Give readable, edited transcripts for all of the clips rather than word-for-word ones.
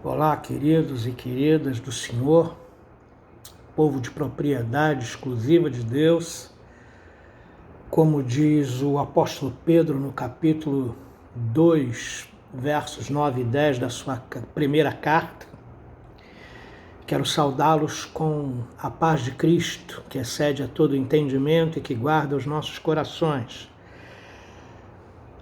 Olá, queridos e queridas do Senhor, povo de propriedade exclusiva de Deus, como diz o apóstolo Pedro no capítulo 2, versos 9 e 10 da sua primeira carta. Quero saudá-los com a paz de Cristo, que excede a todo entendimento e que guarda os nossos corações.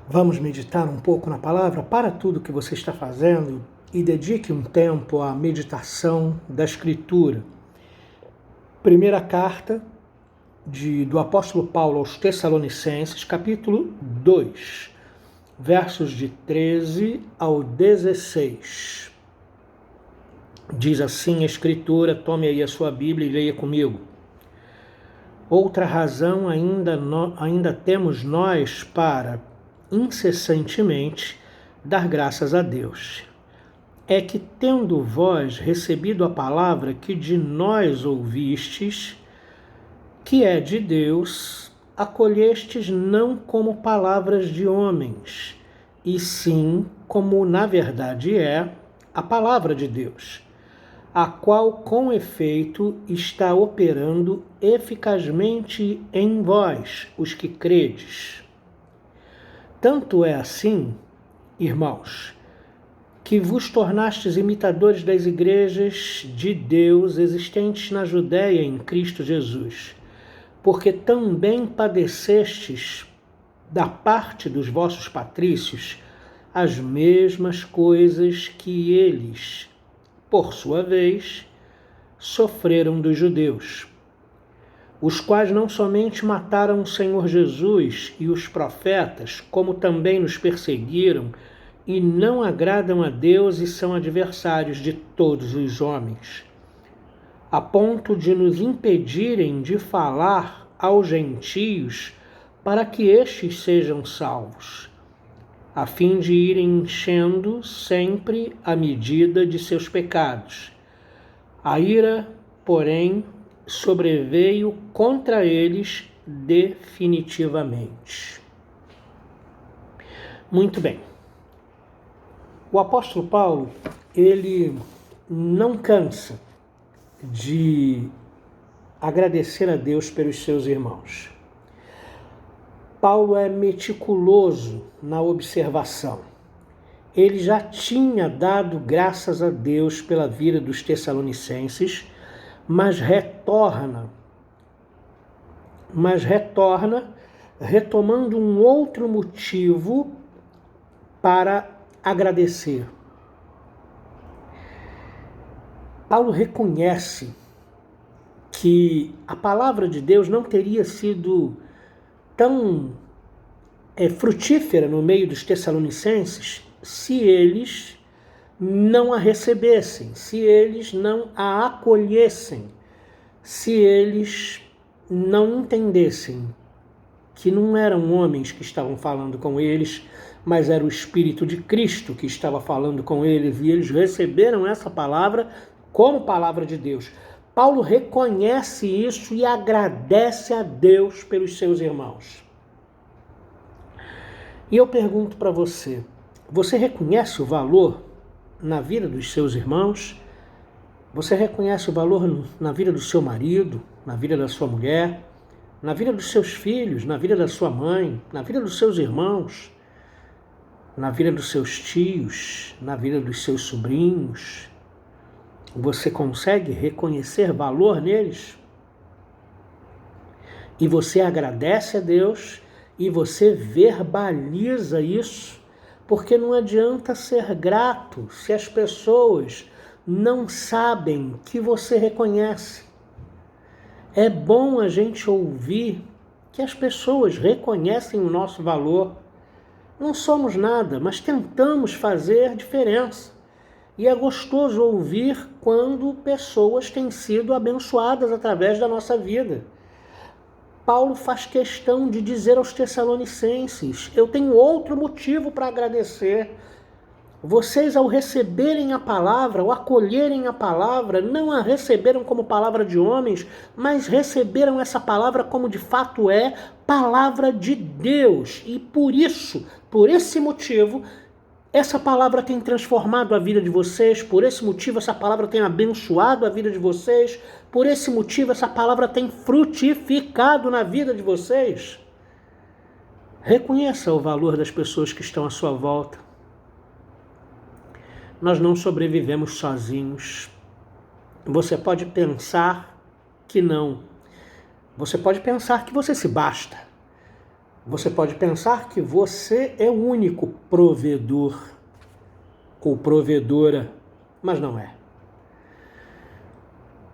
Vamos meditar um pouco na palavra? Para tudo que você está fazendo e dedique um tempo à meditação da Escritura. Primeira carta do apóstolo Paulo aos Tessalonicenses, capítulo 2, versos de 13 ao 16. Diz assim a Escritura, tome aí a sua Bíblia e leia comigo. Outra razão ainda temos nós para incessantemente dar graças a Deus. É que, tendo vós recebido a palavra que de nós ouvistes, que é de Deus, acolhestes não como palavras de homens, e sim como na verdade é a palavra de Deus, a qual com efeito está operando eficazmente em vós, os que credes. Tanto é assim, irmãos, que vos tornastes imitadores das igrejas de Deus existentes na Judéia em Cristo Jesus, porque também padecestes da parte dos vossos patrícios as mesmas coisas que eles, por sua vez, sofreram dos judeus, os quais não somente mataram o Senhor Jesus e os profetas, como também nos perseguiram, e não agradam a Deus e são adversários de todos os homens, a ponto de nos impedirem de falar aos gentios para que estes sejam salvos, a fim de irem enchendo sempre a medida de seus pecados. A ira, porém, sobreveio contra eles definitivamente. Muito bem. O apóstolo Paulo, ele não cansa de agradecer a Deus pelos seus irmãos. Paulo é meticuloso na observação. Ele já tinha dado graças a Deus pela vida dos Tessalonicenses, mas retorna retomando um outro motivo para agradecer. Paulo reconhece que a palavra de Deus não teria sido tão frutífera no meio dos Tessalonicenses se eles não a recebessem, se eles não a acolhessem, se eles não entendessem que não eram homens que estavam falando com eles, mas era o Espírito de Cristo que estava falando com eles, e eles receberam essa palavra como palavra de Deus. Paulo reconhece isso e agradece a Deus pelos seus irmãos. E eu pergunto para você, você reconhece o valor na vida dos seus irmãos? Você reconhece o valor na vida do seu marido, na vida da sua mulher, na vida dos seus filhos, na vida da sua mãe, na vida dos seus irmãos, na vida dos seus tios, na vida dos seus sobrinhos? Você consegue reconhecer valor neles? E você agradece a Deus e você verbaliza isso, porque não adianta ser grato se as pessoas não sabem que você reconhece. É bom a gente ouvir que as pessoas reconhecem o nosso valor. Não somos nada, mas tentamos fazer diferença. E é gostoso ouvir quando pessoas têm sido abençoadas através da nossa vida. Paulo faz questão de dizer aos Tessalonicenses, eu tenho outro motivo para agradecer. Vocês, ao receberem a palavra, ao acolherem a palavra, não a receberam como palavra de homens, mas receberam essa palavra como de fato é, palavra de Deus. E por isso, por esse motivo, Essa palavra tem transformado a vida de vocês, por esse motivo essa palavra tem abençoado a vida de vocês, por esse motivo essa palavra tem frutificado na vida de vocês. Reconheça o valor das pessoas que estão à sua volta. Nós não sobrevivemos sozinhos. Você pode pensar que não. Você pode pensar que você se basta. Você pode pensar que você é o único provedor ou provedora, mas não é.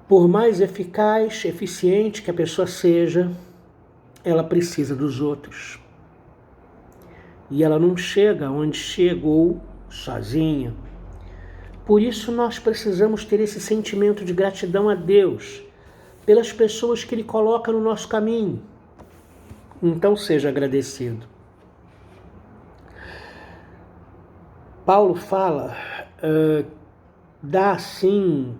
Por mais eficaz, eficiente que a pessoa seja, ela precisa dos outros. E ela não chega onde chegou sozinha. Por isso nós precisamos ter esse sentimento de gratidão a Deus pelas pessoas que Ele coloca no nosso caminho. Então seja agradecido. Paulo fala, dá assim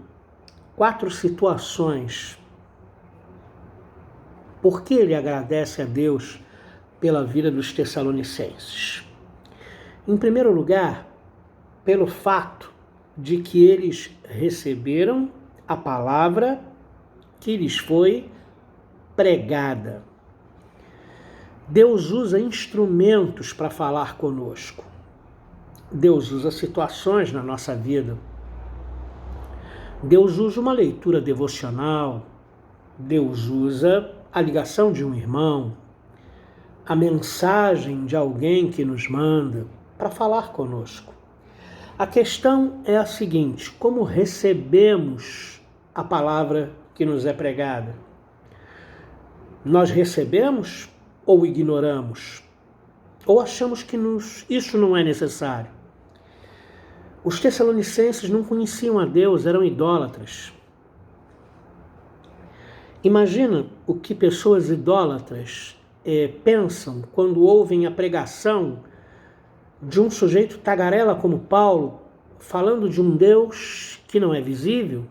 4 situações por que ele agradece a Deus pela vida dos Tessalonicenses. Em primeiro lugar, pelo fato de que eles receberam a palavra que lhes foi pregada. Deus usa instrumentos para falar conosco. Deus usa situações na nossa vida. Deus usa uma leitura devocional. Deus usa a ligação de um irmão, a mensagem de alguém que nos manda para falar conosco. A questão é a seguinte: como recebemos a palavra que nos é pregada? Nós recebemos ou ignoramos? Ou achamos que isso não é necessário? Os Tessalonicenses não conheciam a Deus, eram idólatras. Imagina o que pessoas idólatras pensam quando ouvem a pregação de um sujeito tagarela como Paulo, falando de um Deus que não é visível,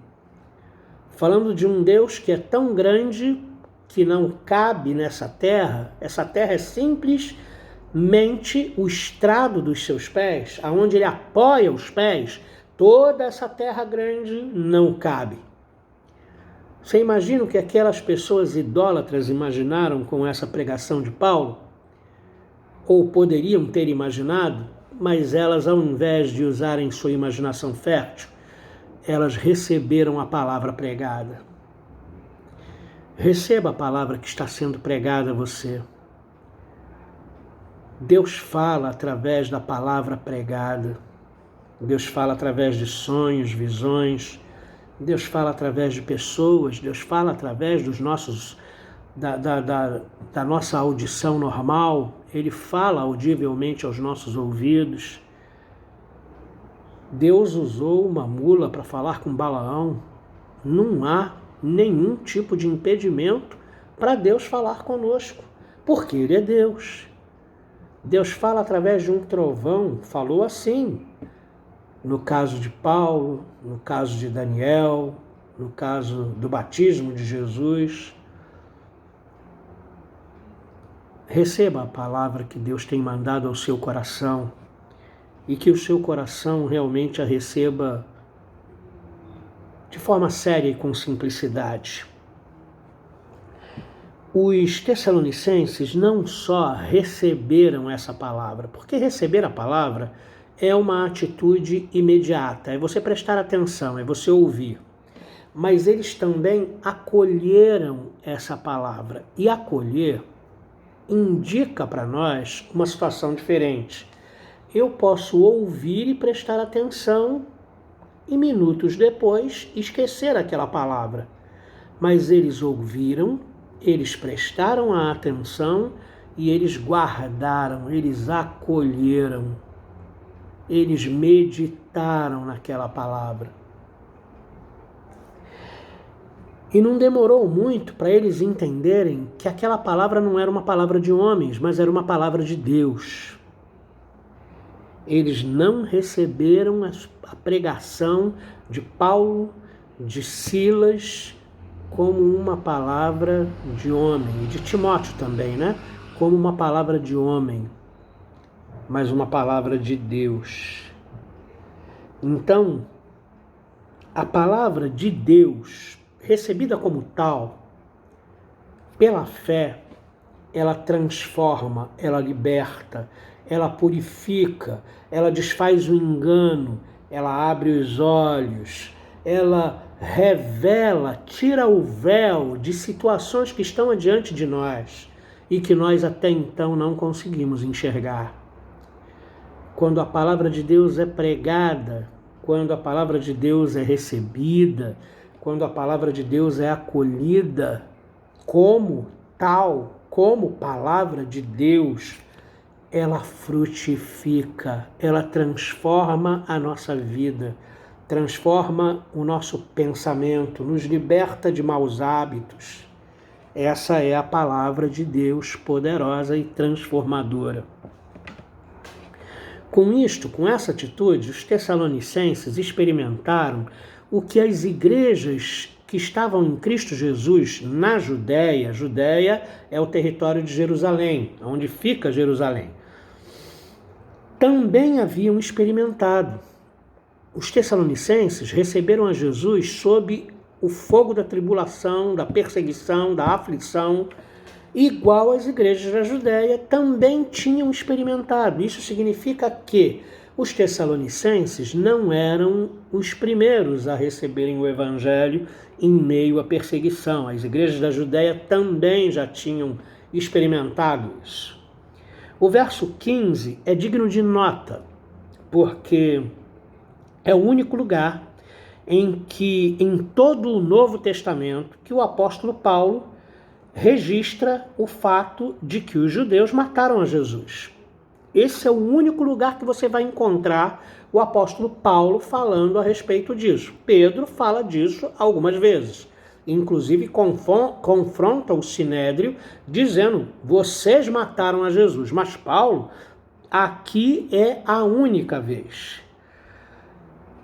falando de um Deus que é tão grande que não cabe nessa terra. Essa terra é simplesmente o estrado dos seus pés, aonde ele apoia os pés. Toda essa terra grande não cabe. Você imagina o que aquelas pessoas idólatras imaginaram com essa pregação de Paulo? Ou poderiam ter imaginado, mas elas, ao invés de usarem sua imaginação fértil, elas receberam a palavra pregada. Receba a palavra que está sendo pregada a você. Deus fala através da palavra pregada. Deus fala através de sonhos, visões. Deus fala através de pessoas. Deus fala através dos nossos, da nossa audição normal. Ele fala audivelmente aos nossos ouvidos. Deus usou uma mula para falar com Balaão. Não há nenhum tipo de impedimento para Deus falar conosco, porque Ele é Deus. Deus fala através de um trovão, falou assim, no caso de Paulo, no caso de Daniel, no caso do batismo de Jesus. Receba a palavra que Deus tem mandado ao seu coração e que o seu coração realmente a receba de forma séria e com simplicidade. Os Tessalonicenses não só receberam essa palavra, porque receber a palavra é uma atitude imediata, é você prestar atenção, é você ouvir. Mas eles também acolheram essa palavra. E acolher indica para nós uma situação diferente. Eu posso ouvir e prestar atenção e minutos depois esquecer aquela palavra. Mas eles ouviram, eles prestaram a atenção e eles guardaram, eles acolheram, eles meditaram naquela palavra. E não demorou muito para eles entenderem que aquela palavra não era uma palavra de homens, mas era uma palavra de Deus. Eles não receberam a pregação de Paulo, de Silas, como uma palavra de homem, e de Timóteo também, né? Como uma palavra de homem. mas uma palavra de Deus. Então, a palavra de Deus, recebida como tal, pela fé, ela transforma, ela liberta, ela purifica, ela desfaz o engano, ela abre os olhos, ela revela, tira o véu de situações que estão adiante de nós e que nós até então não conseguimos enxergar. Quando a palavra de Deus é pregada, quando a palavra de Deus é recebida, quando a palavra de Deus é acolhida como tal, como palavra de Deus, ela frutifica, ela transforma a nossa vida, transforma o nosso pensamento, nos liberta de maus hábitos. Essa é a palavra de Deus poderosa e transformadora. Com isto, com essa atitude, os tessalonicenses experimentaram o que as igrejas que estavam em Cristo Jesus na Judéia, Judéia é o território de Jerusalém, onde fica Jerusalém, também haviam experimentado. Os tessalonicenses receberam a Jesus sob o fogo da tribulação, da perseguição, da aflição, igual as igrejas da Judéia também tinham experimentado. Isso significa que os tessalonicenses não eram os primeiros a receberem o evangelho em meio à perseguição. As igrejas da Judéia também já tinham experimentado isso. O verso 15 é digno de nota, porque é o único lugar em todo o Novo Testamento, que o apóstolo Paulo registra o fato de que os judeus mataram a Jesus. Esse é o único lugar que você vai encontrar o apóstolo Paulo falando a respeito disso. Pedro fala disso algumas vezes. Inclusive confronta o Sinédrio dizendo, vocês mataram a Jesus. Mas Paulo, aqui é a única vez.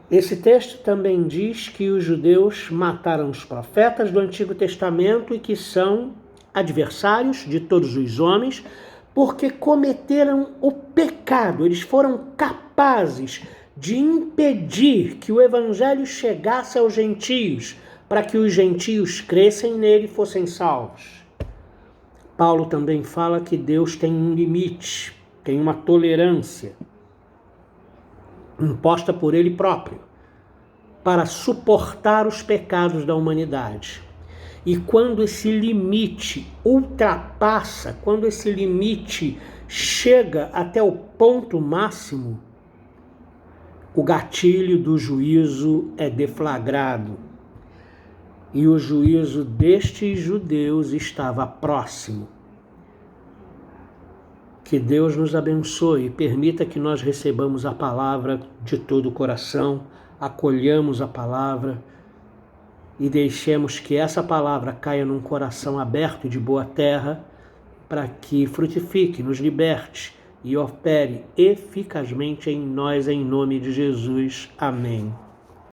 Esse texto também diz que os judeus mataram os profetas do Antigo Testamento e que são adversários de todos os homens porque cometeram o pecado. Eles foram capazes de impedir que o evangelho chegasse aos gentios para que os gentios crescem nele e fossem salvos. Paulo também fala que Deus tem um limite, tem uma tolerância imposta por ele próprio, para suportar os pecados da humanidade. E quando esse limite ultrapassa, quando esse limite chega até o ponto máximo, o gatilho do juízo é deflagrado. E o juízo destes judeus estava próximo. Que Deus nos abençoe e permita que nós recebamos a palavra de todo o coração, acolhamos a palavra e deixemos que essa palavra caia num coração aberto e de boa terra para que frutifique, nos liberte e opere eficazmente em nós, em nome de Jesus. Amém.